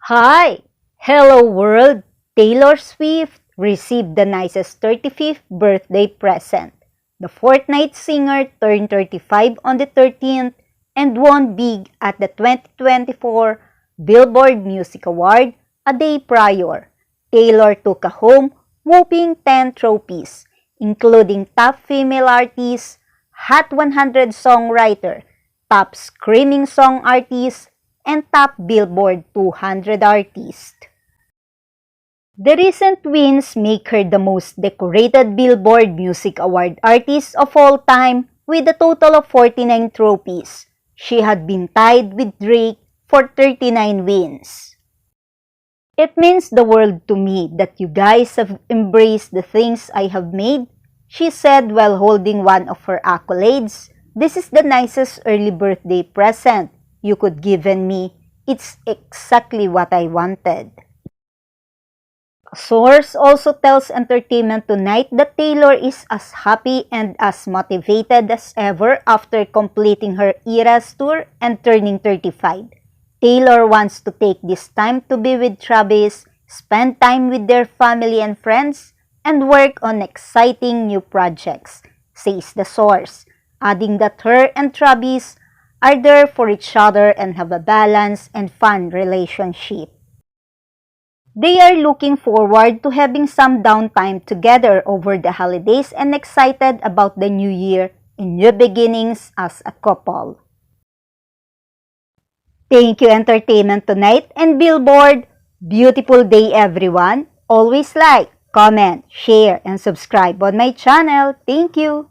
Hi! Hello world! Taylor Swift received the nicest 35th birthday present. The Fortnite singer turned 35 on the 13th and won big at the 2024 Billboard Music Award a day prior. Taylor took home whopping 10 trophies, including Top Female Artist, Hot 100 Songwriter, Top Screaming Song Artist, and Top Billboard 200 Artist. The recent wins make her the most decorated Billboard Music Award artist of all time with a total of 49 trophies. She had been tied with Drake for 39 wins. It means the world to me that you guys have embraced the things I have made, she said while holding one of her accolades. This is the nicest early birthday present you could given me. It's exactly what I wanted. A source also tells Entertainment Tonight that Taylor is as happy and as motivated as ever after completing her Eras tour and turning 35. Taylor wants to take this time to be with Travis, spend time with their family and friends, and work on exciting new projects, says the source, adding that her and Travis are there for each other and have a balanced and fun relationship. They are looking forward to having some downtime together over the holidays and excited about the new year and new beginnings as a couple. Thank you, Entertainment Tonight and Billboard. Beautiful day, everyone. Always like, comment, share, and subscribe on my channel. Thank you.